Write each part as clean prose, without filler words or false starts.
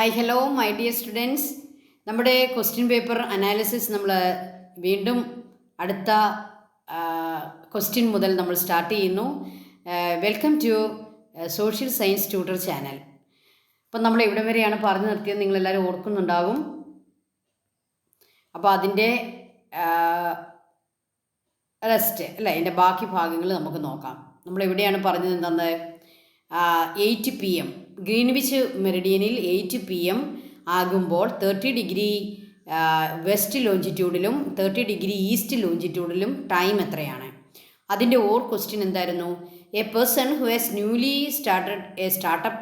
Hi hello my dear students. നമ്മുടെ question paper analysis നമ്മൾ വീണ്ടും അടുത്ത ക്വസ്റ്റ്യൻ മുതൽ നമ്മൾ സ്റ്റാർട്ട് ചെയ്യുന്നു. Welcome to social science tutor channel. അപ്പം നമ്മൾ എവിടെ വരെയാണ് പറഞ്ഞു നിർത്തിയത് നിങ്ങളെല്ലാവരും ഓർക്കുന്നുണ്ടാകും. അപ്പോൾ അതിൻ്റെ റെസ്റ്റ് അല്ല, അതിൻ്റെ ബാക്കി ഭാഗങ്ങൾ നമുക്ക് നോക്കാം. നമ്മളെവിടെയാണ് പറഞ്ഞത് എന്താണ്? 8 PM ഗ്രീൻവിച്ച് മെറിഡിയനിൽ 8 PM ആകുമ്പോൾ 30 ഡിഗ്രി വെസ്റ്റ് ലോഞ്ചിറ്റ്യൂഡിലും 30 ഡിഗ്രി ഈസ്റ്റ് ലോഞ്ചിറ്റ്യൂഡിലും ടൈം എത്രയാണ്? അതിൻ്റെ ക്വസ്റ്റ്യൻ എന്തായിരുന്നു? A person who has newly started a startup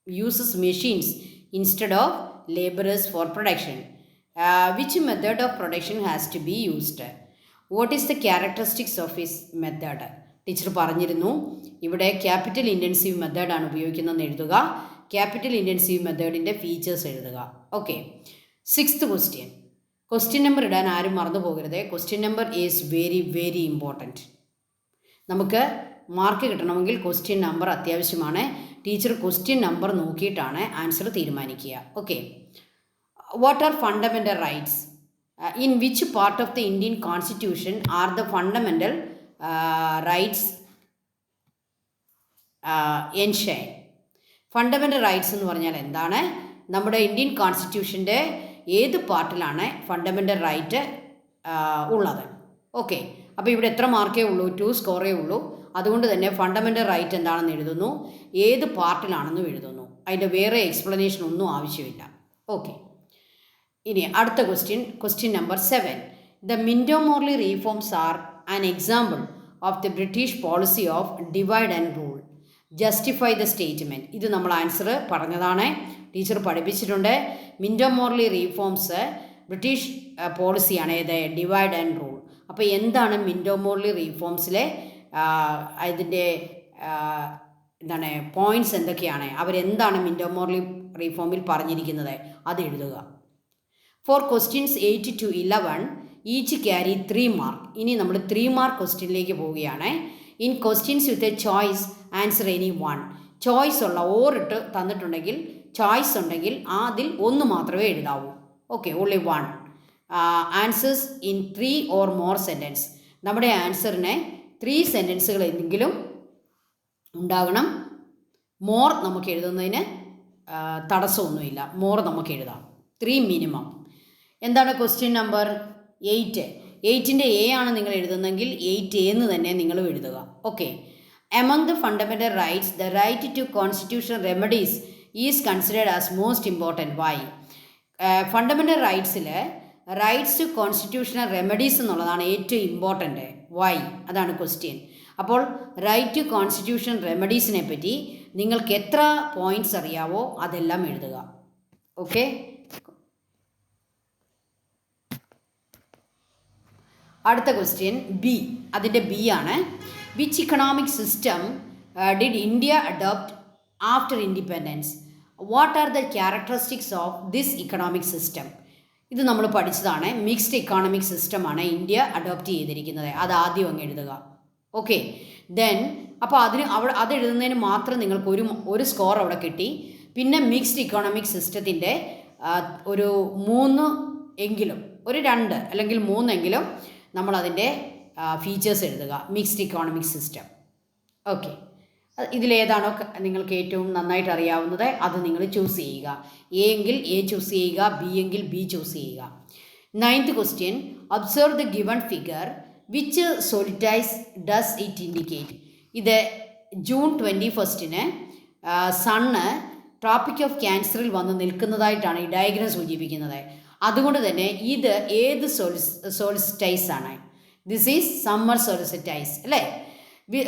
uses machines instead of labourers for production. Which method of production has to be used? What is the characteristics of his method? Teacher പറഞ്ഞിരുന്നു ഇവിടെ capital intensive മെത്തേഡാണ് ഉപയോഗിക്കുന്നതെന്ന് എഴുതുക. Capital intensive മെത്തേഡിൻ്റെ features എഴുതുക. Okay. 6th question. Question number ഇടാൻ ആരും മറന്നു പോകരുത്. Question number is very very important. നമുക്ക് മാർക്ക് കിട്ടണമെങ്കിൽ ക്വസ്റ്റ്യൻ നമ്പർ അത്യാവശ്യമാണ്. ടീച്ചർ ക്വസ്റ്റ്യൻ നമ്പർ നോക്കിയിട്ടാണ് ആൻസർ തീരുമാനിക്കുക. Okay. What are fundamental rights? In which part of the Indian constitution are the fundamental rights enshrine? Fundamental rights എന്ന് പറഞ്ഞാൽ എന്താണ്? നമ്മുടെ Indian കോൺസ്റ്റിറ്റ്യൂഷൻ്റെ ഏത് പാർട്ടിലാണ് ഫണ്ടമെൻ്റൽ റൈറ്റ് ഉള്ളത്? ഓക്കെ. അപ്പോൾ ഇവിടെ എത്ര മാർക്കേ ഉള്ളൂ? 2 സ്കോറേ ഉള്ളൂ. അതുകൊണ്ട് തന്നെ ഫണ്ടമെൻ്റൽ റൈറ്റ് എന്താണെന്ന് എഴുതുന്നു, ഏത് പാർട്ടിലാണെന്നും എഴുതുന്നു. അതിൻ്റെ വേറെ എക്സ്പ്ലനേഷൻ ഒന്നും ആവശ്യമില്ല. ഓക്കെ. ഇനി അടുത്ത question number 7. The Minto-Morley reforms are an example of the British policy of divide and rule. Justify the statement. ഇത് നമ്മൾ ആൻസർ പറഞ്ഞതാണ്, ടീച്ചർ പഠിപ്പിച്ചിട്ടുണ്ട്. മിൻറ്റോ-മോർലി റീഫോംസ് ബ്രിട്ടീഷ് പോളിസിയാണ്, ഏത്? Divide and rule. അപ്പോൾ എന്താണ് മിൻറ്റോ-മോർലി റീഫോംസിലെ ഇതിൻ്റെ എന്താണ് പോയിൻറ്റ്സ് എന്തൊക്കെയാണ്? അവരെന്താണ് മിൻറ്റോ-മോർലി റീഫോമിൽ പറഞ്ഞിരിക്കുന്നത്? അത് എഴുതുക. Four questions 8 to 11 each carry 3 mark. ഇനി നമ്മൾ 3 മാർക്ക് ക്വസ്റ്റ്യനിലേക്ക് പോവുകയാണ്. In questions with a choice answer any one. Choice ഉള്ള ഓറിട്ട് തന്നിട്ടുണ്ടെങ്കിൽ, ചോയ്സ് ഉണ്ടെങ്കിൽ അതിൽ ഒന്ന് മാത്രമേ എഴുതാവൂ. Okay. Only one. Answers in 3 or more sentence. നമ്മുടെ ആൻസറിനെ 3 സെൻറ്റൻസുകൾ എന്തെങ്കിലും ഉണ്ടാകണം. മോർ നമുക്ക് എഴുതുന്നതിന് തടസ്സമൊന്നുമില്ല. മോർ നമുക്ക് എഴുതാം. 3 മിനിമം. എന്താണ് ക്വസ്റ്റ്യൻ നമ്പർ 8? 8ൻ്റെ എ ആണ് നിങ്ങൾ എഴുതുന്നതെങ്കിൽ 8A എന്ന് തന്നെ നിങ്ങൾ എഴുതുക. Okay. Among the fundamental rights the right to constitutional remedies is considered as most important. Why? Fundamental റൈറ്റ്സിൽ റൈറ്റ്സ് ടു കോൺസ്റ്റിറ്റ്യൂഷണൽ റെമഡീസ് എന്നുള്ളതാണ് ഏറ്റവും ഇമ്പോർട്ടൻ്റ്. വൈ? അതാണ് ക്വസ്റ്റ്യൻ. അപ്പോൾ റൈറ്റ് ടു കോൺസ്റ്റിറ്റ്യൂഷണൽ റെമഡീസിനെ പറ്റി നിങ്ങൾക്ക് എത്ര പോയിൻറ്റ്സ് അറിയാവോ അതെല്ലാം എഴുതുക. ഓക്കെ. അടുത്ത ക്വസ്റ്റ്യൻ ബി. അതിൻ്റെ ബി ആണ്. Which economic system did India adopt after independence? What are the characteristics of this economic system? ഇത് നമ്മൾ പഠിച്ചതാണ്. മിക്സ്ഡ് ഇക്കോണമിക് സിസ്റ്റമാണ് ഇന്ത്യ അഡോപ്റ്റ് ചെയ്തിരിക്കുന്നത്. അത് ആദ്യം അങ്ങ് എഴുതുക. ഓക്കെ. ദെൻ അപ്പോൾ അത് എഴുതുന്നതിന് മാത്രം നിങ്ങൾക്ക് ഒരു സ്കോർ അവിടെ കിട്ടി. പിന്നെ മിക്സ്ഡ് ഇക്കോണമിക് സിസ്റ്റത്തിൻ്റെ ഒരു 3 എങ്കിലും, ഒരു 2 അല്ലെങ്കിൽ 3 എങ്കിലും നമ്മളതിൻ്റെ ഫീച്ചേഴ്സ് എഴുതുക. Mixed economic system. ഓക്കെ. ഇതിലേതാണോ നിങ്ങൾക്ക് ഏറ്റവും നന്നായിട്ട് അറിയാവുന്നത് അത് നിങ്ങൾ ചൂസ് ചെയ്യുക. എ എങ്കിൽ എ ചൂസ് ചെയ്യുക, ബി എങ്കിൽ ബി ചൂസ് ചെയ്യുക. 9th question. Observe the given figure. Which solstice does it indicate? ഇത് ജൂൺ 21 സണ്ണ് ട്രോപ്പിക് ഓഫ് ക്യാൻസറിൽ വന്ന് നിൽക്കുന്നതായിട്ടാണ് ഈ ഡയഗ്രം സൂചിപ്പിക്കുന്നത്. അതുകൊണ്ട് തന്നെ ഇത് ഏത് സോളിസ്റ്റൈസ് ആണ്? ദിസ് ഈസ് സമ്മർ സോളിസിറ്റൈസ് അല്ലേ?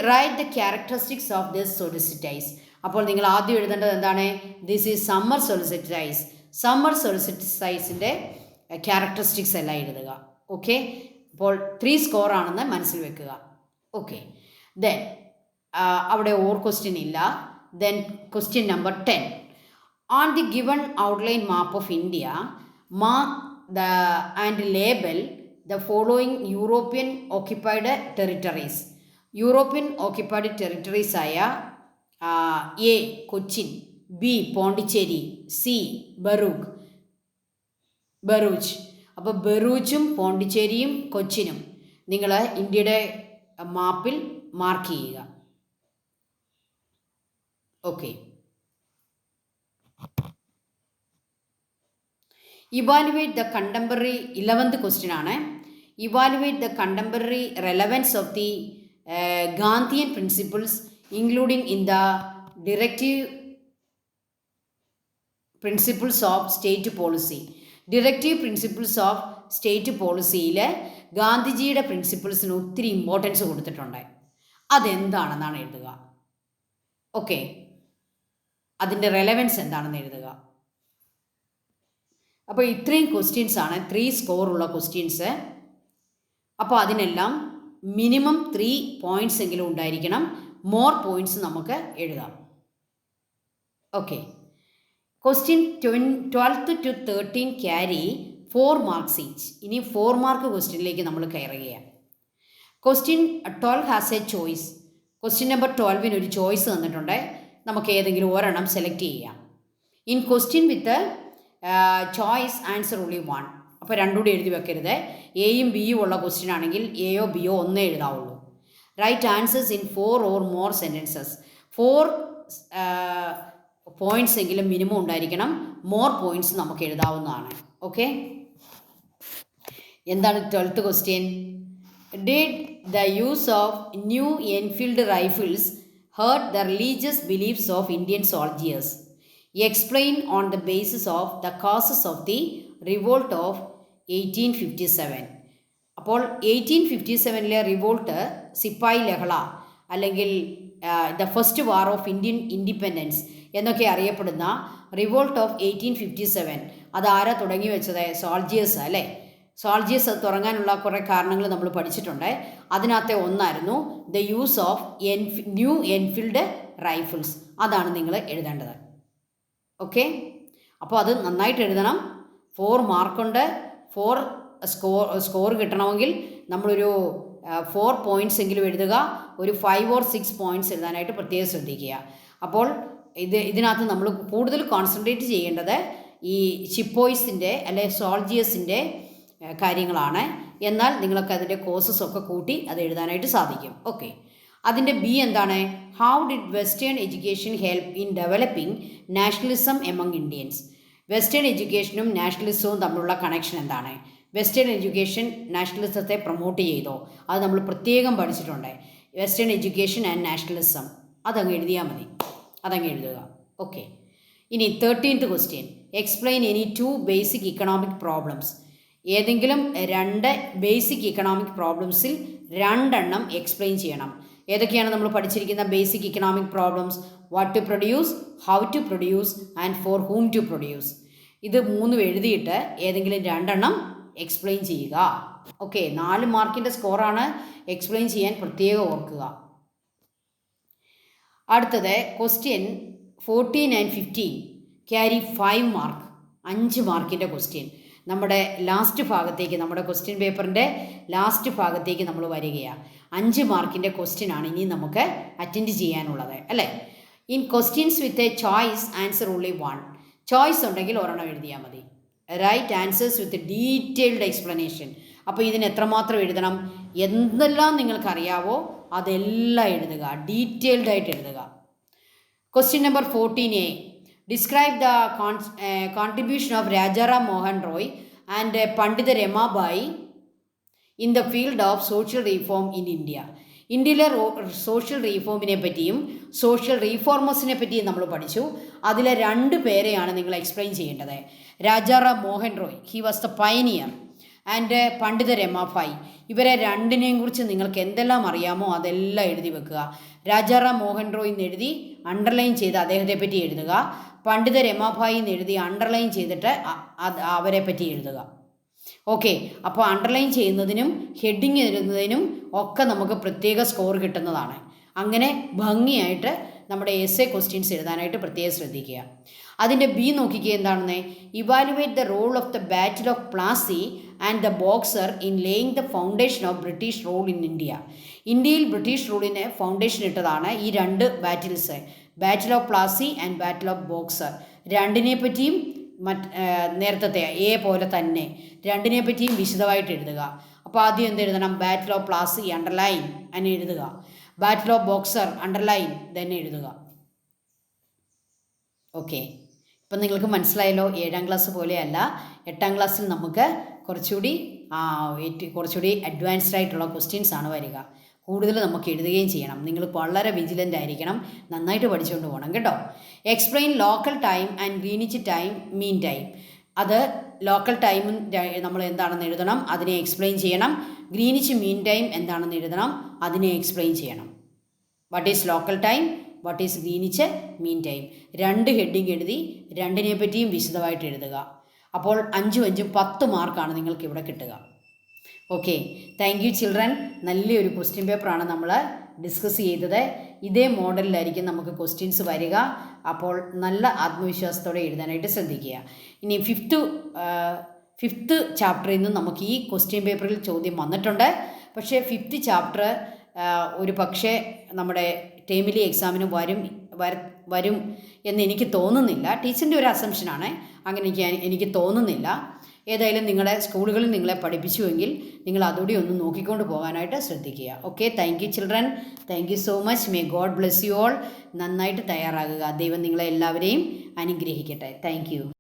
Right the characteristics of this solstice. അപ്പോൾ നിങ്ങൾ ആദ്യം എഴുതേണ്ടത് എന്താണ്? This is summer solstice. Summer സോളിസിറ്റൈസിൻ്റെ ക്യാരക്ടറിസ്റ്റിക്സ് എല്ലാം എഴുതുക. ഓക്കെ. അപ്പോൾ 3 സ്കോർ ആണെന്ന് മനസ്സിൽ വെക്കുക. ഓക്കെ. ദെൻ അവിടെ ക്വസ്റ്റ്യൻ ഇല്ല. Then question number 10. On the given outline map of India mark and label the following European occupied territories. European occupied territories ആയ A Cochin, B Pondicherry, C Bharuch. അപ്പോൾ ബറൂച്ചും പോണ്ടിച്ചേരിയും കൊച്ചിനും നിങ്ങൾ ഇന്ത്യയുടെ മാപ്പിൽ മാർക്ക് ചെയ്യുക. Okay. Evaluate the contemporary 11th question ആണ്. Evaluate the contemporary relevance of the Gandhian principles including in the directive principles of state policy. Directive principles of state പോളിസിയിൽ ഗാന്ധിജിയുടെ പ്രിൻസിപ്പിൾസിന് ഒത്തിരി ഇമ്പോർട്ടൻസ് കൊടുത്തിട്ടുണ്ട്. അതെന്താണെന്നാണ് എഴുതുക. ഓക്കെ, അതിൻ്റെ റെലവൻസ് എന്താണെന്ന് എഴുതുക. അപ്പോൾ ഇത്രയും ക്വസ്റ്റ്യൻസാണ് 3 സ്കോറുള്ള ക്വസ്റ്റ്യൻസ്. അപ്പോൾ അതിനെല്ലാം മിനിമം 3 പോയിൻറ്റ്സ് എങ്കിലും ഉണ്ടായിരിക്കണം. മോർ പോയിൻറ്റ്സ് നമുക്ക് എഴുതാം. Okay. Question 12 to 13 carry 4 marks each. ഇനി 4 മാർക്ക് ക്വസ്റ്റ്യനിലേക്ക് നമ്മൾ കയറുകയാണ്. Question 12 has A choice. Question number 12 ഒരു ചോയ്സ് തന്നിട്ടുണ്ട്. നമുക്ക് ഏതെങ്കിലും ഒരെണ്ണം സെലക്ട് ചെയ്യാം. In question with choice answer only 1. അപ്പോൾ രണ്ടുകൂടി എഴുതി വെക്കരുത്. എയും ബിയും ഉള്ള ക്വസ്റ്റ്യൻ ആണെങ്കിൽ എയോ ബിയോ ഒന്നേ എഴുതാവുള്ളൂ. Write answers in 4 or more sentences. 4 points എങ്കിലും മിനിമം ഉണ്ടായിരിക്കണം. മോർ പോയിൻറ്റ്സ് നമുക്ക് എഴുതാവുന്നതാണ്. ഓക്കെ. എന്താണ് 12th question? Did the use of new Enfield rifles hurt the religious beliefs of Indian soldiers? Explain on the basis of the causes of the revolt of 1857. അപ്പോൾ 1857 revolt സിപ്പായി ലഹള അല്ലെങ്കിൽ the first war of Indian independence എന്നൊക്കെ അറിയപ്പെടുന്ന revolt of 1857 അതാരാ തുടങ്ങി വെച്ചത്? Soldiers അല്ലേ? സോൾജിയേഴ്സ് അത് തുടങ്ങാനുള്ള കുറേ കാരണങ്ങൾ നമ്മൾ പഠിച്ചിട്ടുണ്ട്. അതിനകത്തെ ഒന്നായിരുന്നു the use of new Enfield rifles. അതാണ് നിങ്ങൾ എഴുതേണ്ടത്. ഓക്കെ. അപ്പോൾ അത് നന്നായിട്ട് എഴുതണം. 4 മാർക്കുണ്ട്. 4 സ്കോർ കിട്ടണമെങ്കിൽ നമ്മളൊരു 4 പോയിൻറ്റ്സ് എങ്കിലും എഴുതുക. ഒരു 5 or 6 പോയിൻറ്റ്സ് എഴുതാനായിട്ട് പ്രത്യേകം ശ്രദ്ധിക്കുക. അപ്പോൾ ഇതിനകത്ത് നമ്മൾ കൂടുതൽ കോൺസെൻട്രേറ്റ് ചെയ്യേണ്ടത് ഈ ചിപ്പോയ്സിൻ്റെ അല്ലെ സോൾജിയേഴ്സിൻ്റെ കാര്യങ്ങളാണ്. എന്നാൽ നിങ്ങൾക്ക് അതിൻ്റെ കോഴ്സസൊക്കെ കൂട്ടി അത് എഴുതാനായിട്ട് സാധിക്കും. ഓക്കെ. അതിൻ്റെ ബി എന്താണ്? How did western education help in developing nationalism among Indians? Western എഡ്യൂക്കേഷനും നാഷണലിസവും തമ്മിലുള്ള കണക്ഷൻ എന്താണ്? വെസ്റ്റേൺ എഡ്യൂക്കേഷൻ നാഷണലിസത്തെ പ്രൊമോട്ട് ചെയ്തോ? അത് നമ്മൾ പ്രത്യേകം പഠിച്ചിട്ടുണ്ട്. വെസ്റ്റേൺ എഡ്യൂക്കേഷൻ ആൻഡ് നാഷണലിസം അതങ്ങ് എഴുതിയാൽ മതി. അതങ്ങ് എഴുതുക. ഓക്കെ. ഇനി 13th question. Explain any 2 basic economic problems. ഏതെങ്കിലും 2 ബേസിക് ഇക്കണോമിക് പ്രോബ്ലംസിൽ 2 എണ്ണം എക്സ്പ്ലെയിൻ ചെയ്യണം. ഏതൊക്കെയാണ് നമ്മൾ പഠിച്ചിരിക്കുന്ന basic economic problems? What to produce, how to produce and for whom to produce. ഇത് 3 എഴുതിയിട്ട് ഏതെങ്കിലും 2 എണ്ണം എക്സ്പ്ലെയിൻ ചെയ്യുക. ഓക്കെ. 4 മാർക്കിൻ്റെ സ്കോറാണ്. എക്സ്പ്ലെയിൻ ചെയ്യാൻ പ്രത്യേകം ഓർക്കുക. അടുത്തത് ക്വസ്റ്റ്യൻ 14 and 15 ക്യാരി 5 മാർക്ക്. 5 മാർക്കിൻ്റെ ക്വസ്റ്റ്യൻ നമ്മുടെ ലാസ്റ്റ് ഭാഗത്തേക്ക്, നമ്മുടെ ക്വസ്റ്റ്യൻ പേപ്പറിൻ്റെ ലാസ്റ്റ് ഭാഗത്തേക്ക് നമ്മൾ വരികയാണ്. 5 മാർക്കിൻ്റെ ക്വസ്റ്റ്യൻ ആണ് ഇനി നമുക്ക് അറ്റൻഡ് ചെയ്യാനുള്ളത് അല്ലേ? In questions with a choice answer only 1. Choice ഉണ്ടെങ്കിൽ ഒരെണ്ണം എഴുതിയാൽ മതി. Right answers with detailed explanation. അപ്പോൾ ഇതിന് എത്രമാത്രം എഴുതണം? എന്തെല്ലാം നിങ്ങൾക്കറിയാവോ അതെല്ലാം എഴുതുക. ഡീറ്റെയിൽഡ് ആയിട്ട് എഴുതുക. Question number 14A. Describe the contribution of Rajaram Mohan Roy and Pandita Ramabai in the field of social reform in India. ഇന്ത്യയിലെ സോഷ്യൽ റീഫോമിനെ പറ്റിയും സോഷ്യൽ റീഫോർമേഴ്സിനെ പറ്റിയും നമ്മൾ പഠിച്ചു. അതിലെ 2 പേരെയാണ് നിങ്ങൾ എക്സ്പ്ലെയിൻ ചെയ്യേണ്ടത്. Rajaram Mohan Roy, he was the pioneer, and Pandita Ramabai. ഇവരെ 2നെയും കുറിച്ച് നിങ്ങൾക്ക് എന്തെല്ലാം അറിയാമോ അതെല്ലാം എഴുതി വെക്കുക. രാജാറാം മോഹൻ റോയ് എന്ന് എഴുതി അണ്ടർലൈൻ ചെയ്ത് അദ്ദേഹത്തെ പറ്റി എഴുതുക. പണ്ഡിത രമാബായി എന്ന് എഴുതി അണ്ടർലൈൻ ചെയ്തിട്ട് അവരെ പറ്റി എഴുതുക. ഓക്കെ. അപ്പോൾ അണ്ടർലൈൻ ചെയ്യുന്നതിനും ഹെഡിങ് എഴുതുന്നതിനും ഒക്കെ നമുക്ക് പ്രത്യേക സ്കോർ കിട്ടുന്നതാണ്. അങ്ങനെ ഭംഗിയായിട്ട് നമ്മുടെ എസ്സേ ക്വസ്റ്റ്യൻസ് എഴുതാനായിട്ട് പ്രത്യേകം ശ്രദ്ധിക്കുക. അതിൻ്റെ ബി നോക്കിക്കുക എന്താണെന്ന്. Evaluate the role of the battle of Plassey and the Buxar in laying the foundation of British rule in India. ഇന്ത്യയിൽ ബ്രിട്ടീഷ് റൂളിന് ഫൗണ്ടേഷൻ ഇട്ടതാണ് ഈ 2 battles. Battle of Plassey and battle of Buxar രണ്ടിനെ പറ്റിയും നേരത്തെ എ പോലെ തന്നെ രണ്ടിനെ പറ്റിയും വിശദമായിട്ട് എഴുതുക. അപ്പോൾ ആദ്യം എന്ത് എഴുതണം? ബാറ്റിൽ ഓഫ് പ്ലാസി അണ്ടർലൈൻ അതിനെ എഴുതുക. ബാറ്റിൽ ഓഫ് ബോക്സർ അണ്ടർലൈൻ തന്നെ എഴുതുക. ഓക്കെ, ഇപ്പം നിങ്ങൾക്ക് മനസ്സിലായല്ലോ. 7ാം ക്ലാസ് പോലെയല്ല, 8ാം ക്ലാസ്സിൽ നമുക്ക് കുറച്ചുകൂടി അഡ്വാൻസ്ഡ് ആയിട്ടുള്ള ക്വസ്റ്റ്യൻസ് ആണ് വരിക. കൂടുതൽ നമുക്ക് എഴുതുകയും ചെയ്യണം. നിങ്ങൾ വളരെ വിജിലൻ്റ് ആയിരിക്കണം, നന്നായിട്ട് പഠിച്ചുകൊണ്ട് പോകണം കേട്ടോ. Explain local time and Greenwich time, mean time. അത് ലോക്കൽ ടൈമും നമ്മൾ എന്താണെന്ന് എഴുതണം, അതിനെ എക്സ്പ്ലെയിൻ ചെയ്യണം. ഗ്രീനിച്ച് മീൻ ടൈം എന്താണെന്ന് എഴുതണം, അതിനെ എക്സ്പ്ലെയിൻ ചെയ്യണം. What is local time, what is Greenwich mean time. 2 heading എഴുതി രണ്ടിനെ പറ്റിയും വിശദമായിട്ട് എഴുതുക. അപ്പോൾ 5 5 10 മാർക്കാണ് നിങ്ങൾക്ക് ഇവിടെ കിട്ടുക. Okay, thank you children. നല്ലൊരു ക്വസ്റ്റ്യൻ പേപ്പറാണ് നമ്മൾ ഡിസ്കസ് ചെയ്തത്. ഇതേ മോഡലിലായിരിക്കും നമുക്ക് ക്വസ്റ്റ്യൻസ് വരിക. അപ്പോൾ നല്ല ആത്മവിശ്വാസത്തോടെ എഴുതാനായിട്ട് ശ്രദ്ധിക്കുക. ഇനി ഫിഫ്ത്ത് ചാപ്റ്ററിൽ നിന്നും നമുക്ക് ഈ ക്വസ്റ്റ്യൻ പേപ്പറിൽ ചോദ്യം വന്നിട്ടുണ്ട്. പക്ഷേ 5th ചാപ്റ്റർ ഒരു പക്ഷേ നമ്മുടെ ടേമിലി എക്സാമിന് വരും എന്ന് എനിക്ക് തോന്നുന്നില്ല. ടീച്ചറിൻ്റെ ഒരു അസംഷനാണ്, അങ്ങനെ എനിക്ക് തോന്നുന്നില്ല. ഏതായാലും നിങ്ങളുടെ സ്കൂളുകളിൽ നിങ്ങളെ പഠിപ്പിച്ചുവെങ്കിൽ നിങ്ങൾ അതുകൂടി ഒന്ന് നോക്കിക്കൊണ്ട് പോകാനായിട്ട് ശ്രദ്ധിക്കുക. Okay, thank you children. Thank you so much. May God bless you all. നന്നായിട്ട് തയ്യാറാകുക. ദൈവം നിങ്ങളെ എല്ലാവരെയും അനുഗ്രഹിക്കട്ടെ. Thank you.